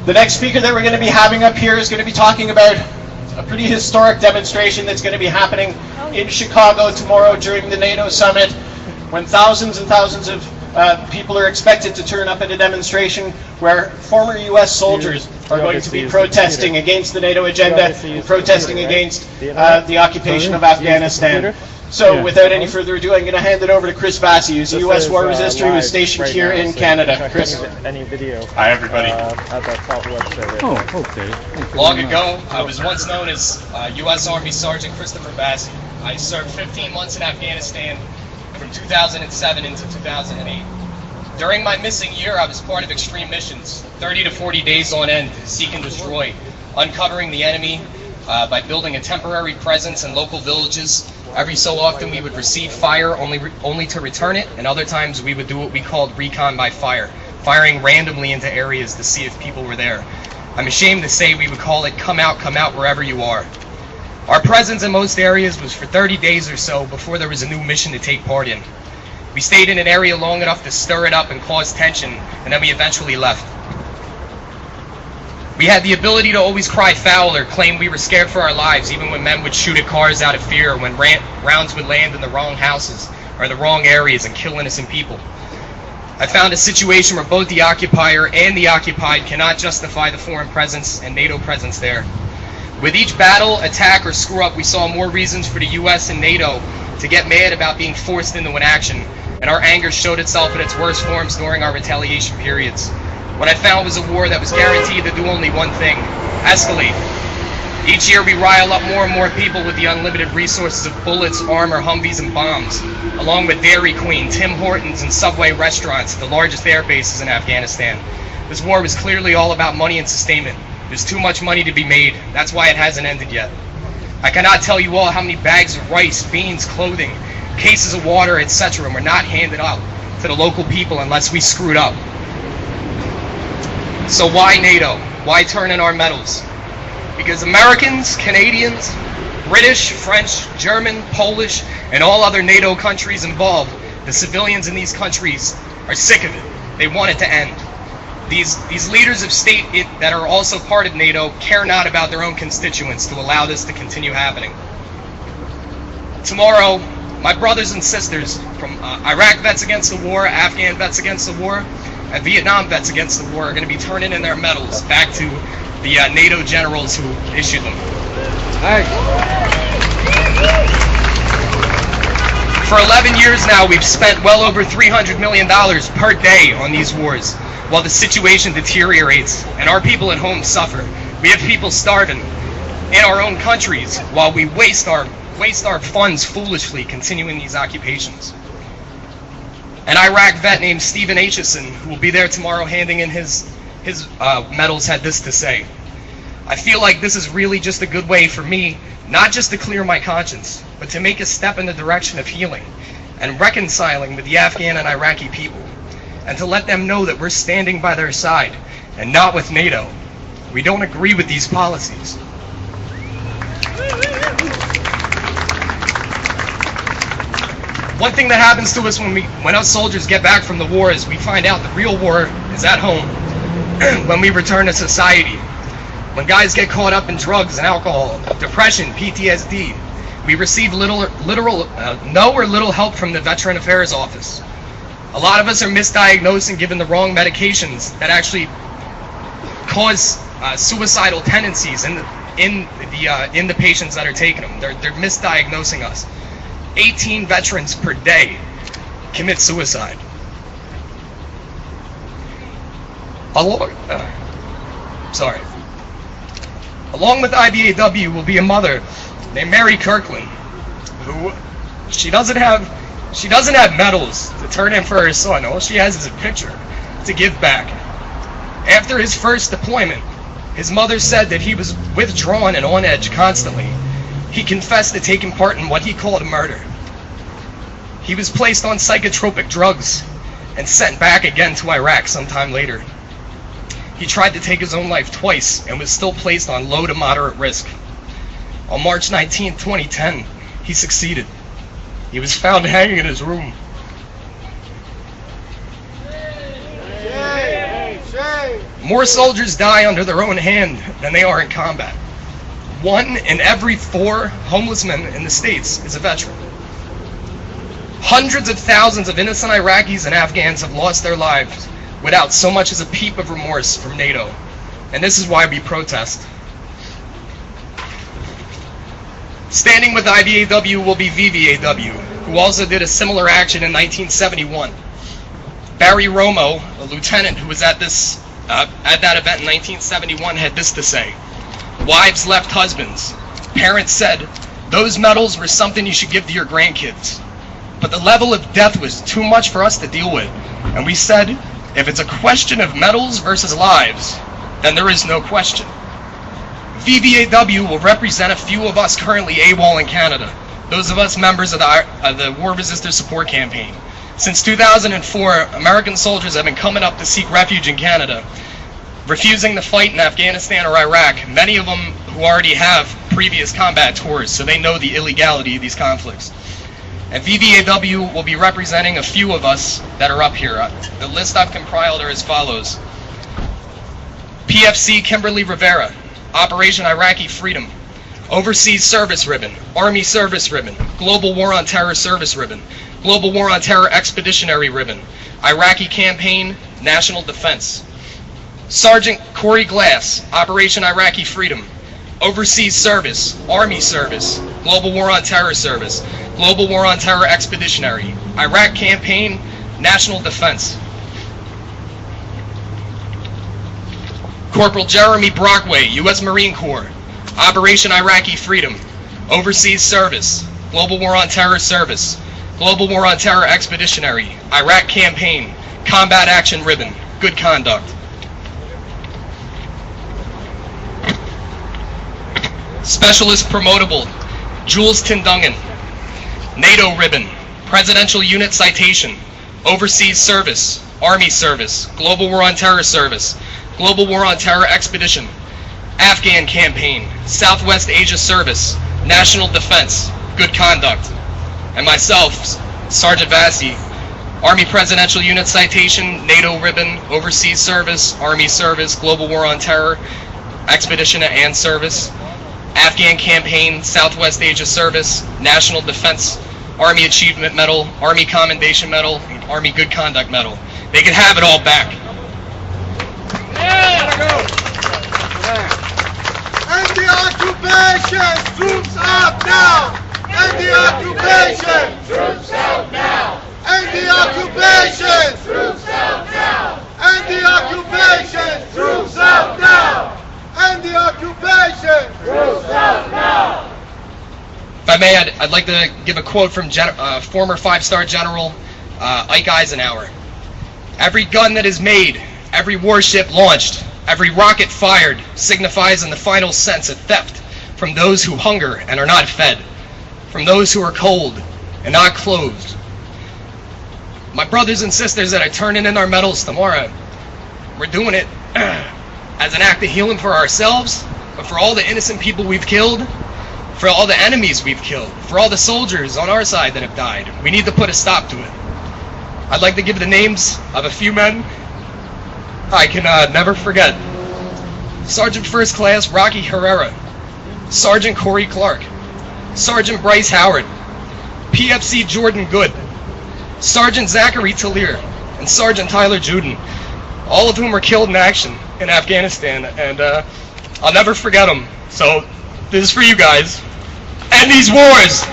The next speaker that we're going to be having up here is going to be talking about a pretty historic demonstration that's going to be happening in Chicago tomorrow during the NATO summit, when thousands and thousands of people are expected to turn up at a demonstration where former U.S. soldiers are going to be protesting against the NATO agenda and protesting against the occupation of Afghanistan. So without any further ado, I'm going to hand it over to Chris Vassey, who's a U.S. war resister who is stationed here in Canada. Chris. Hi, everybody. Oh, okay. Long ago, I was once known as U.S. Army Sergeant Christopher Vassey. I served 15 months in Afghanistan from 2007 into 2008. During my missing year, I was part of extreme missions, 30 to 40 days on end, seek and destroy, uncovering the enemy by building a temporary presence in local villages. Every so often we would receive fire only to return it, and other times we would do what we called recon by fire, firing randomly into areas to see if people were there. I'm ashamed to say we would call it come out wherever you are. Our presence in most areas was for 30 days or so before there was a new mission to take part in. We stayed in an area long enough to stir it up and cause tension, and then we eventually left. We had the ability to always cry foul or claim we were scared for our lives, even when men would shoot at cars out of fear, or when rounds would land in the wrong houses or the wrong areas and kill innocent people. I found a situation where both the occupier and the occupied cannot justify the foreign presence and NATO presence there. With each battle, attack, or screw-up, we saw more reasons for the U.S. and NATO to get mad about being forced into an action, and our anger showed itself in its worst forms during our retaliation periods. What I found was a war that was guaranteed to do only one thing: escalate. Each year we rile up more and more people with the unlimited resources of bullets, armor, Humvees, and bombs, along with Dairy Queen, Tim Hortons, and Subway restaurants, the largest air bases in Afghanistan. This war was clearly all about money and sustainment. There's too much money to be made. That's why it hasn't ended yet. I cannot tell you all how many bags of rice, beans, clothing, cases of water, etc. were not handed out to the local people unless we screwed up. So why NATO? Why turn in our medals? Because Americans, Canadians, British, French, German, Polish, and all other NATO countries involved, the civilians in these countries are sick of it. They want it to end. These leaders of state that are also part of NATO care not about their own constituents to allow this to continue happening. Tomorrow, my brothers and sisters from Iraq vets against the war, Afghan vets against the war, and Vietnam vets against the war are going to be turning in their medals back to the NATO generals who issued them. For 11 years now, we've spent well over $300 million per day on these wars, while the situation deteriorates and our people at home suffer. We have people starving in our own countries while we waste our funds foolishly continuing these occupations. An Iraq vet named Stephen Aitchison, who will be there tomorrow handing in his medals, had this to say: I feel like this is really just a good way for me, not just to clear my conscience, but to make a step in the direction of healing and reconciling with the Afghan and Iraqi people, and to let them know that we're standing by their side and not with NATO. We don't agree with these policies. One thing that happens to us when us soldiers get back from the war is we find out the real war is at home. When we return to society, when guys get caught up in drugs and alcohol, depression, PTSD, we receive no or little help from the Veteran Affairs Office. A lot of us are misdiagnosed and given the wrong medications that actually cause suicidal tendencies in the patients that are taking them. They're misdiagnosing us. 18 veterans per day commit suicide. Along with IBAW will be a mother named Mary Kirkland, who she doesn't have medals to turn in for her son. All she has is a picture to give back. After his first deployment, his mother said that he was withdrawn and on edge constantly. He confessed to taking part in what he called a murder. He was placed on psychotropic drugs and sent back again to Iraq sometime later. He tried to take his own life twice and was still placed on low to moderate risk. On March 19, 2010, he succeeded. He was found hanging in his room. More soldiers die under their own hand than they are in combat. 1 in every 4 homeless men in the States is a veteran. Hundreds of thousands of innocent Iraqis and Afghans have lost their lives without so much as a peep of remorse from NATO. And this is why we protest. Standing with IVAW will be VVAW, who also did a similar action in 1971. Barry Romo, a lieutenant who was at that event in 1971, had this to say: "Wives left husbands. Parents said, those medals were something you should give to your grandkids. But the level of death was too much for us to deal with. And we said, if it's a question of medals versus lives, then there is no question." VVAW will represent a few of us currently AWOL in Canada, those of us members of the War Resisters Support Campaign. Since 2004, American soldiers have been coming up to seek refuge in Canada, refusing to fight in Afghanistan or Iraq, many of them who already have previous combat tours, so they know the illegality of these conflicts. And VVAW will be representing a few of us that are up here. The list I've compiled are as follows: PFC Kimberly Rivera, Operation Iraqi Freedom, Overseas Service Ribbon, Army Service Ribbon, Global War on Terror Service Ribbon, Global War on Terror Expeditionary Ribbon, Iraqi Campaign, National Defense. Sergeant Corey Glass, Operation Iraqi Freedom, Overseas Service, Army Service, Global War on Terror Service, Global War on Terror Expeditionary, Iraq Campaign, National Defense. Corporal Jeremy Brockway, U.S. Marine Corps, Operation Iraqi Freedom, Overseas Service, Global War on Terror Service, Global War on Terror Expeditionary, Iraq Campaign, Combat Action Ribbon, Good Conduct. Specialist Promotable, Jules Tindungen, NATO Ribbon, Presidential Unit Citation, Overseas Service, Army Service, Global War on Terror Service, Global War on Terror Expedition, Afghan Campaign, Southwest Asia Service, National Defense, Good Conduct. And myself, Sergeant Vassey, Army Presidential Unit Citation, NATO Ribbon, Overseas Service, Army Service, Global War on Terror Expedition and Service, Afghan Campaign, Southwest Asia Service, National Defense, Army Achievement Medal, Army Commendation Medal, and Army Good Conduct Medal. They can have it all back. End the occupation! Troops out now! End the occupation! Troops out now! End the occupation! Troops out now! End the occupation! Troops out now! End the occupation! Troops out now! If I may, I'd like to give a quote from former 5-star General Ike Eisenhower. "Every gun that is made, every warship launched, every rocket fired signifies in the final sense a theft from those who hunger and are not fed, from those who are cold and not clothed." My brothers and sisters that are turning in our medals tomorrow, we're doing it as an act of healing for ourselves, but for all the innocent people we've killed, for all the enemies we've killed, for all the soldiers on our side that have died. We need to put a stop to it. I'd like to give the names of a few men I can never forget. Sergeant First Class Rocky Herrera, Sergeant Corey Clark, Sergeant Bryce Howard, PFC Jordan Good, Sergeant Zachary Talir, and Sergeant Tyler Juden, all of whom were killed in action in Afghanistan, and I'll never forget them. So this is for you guys. End these wars!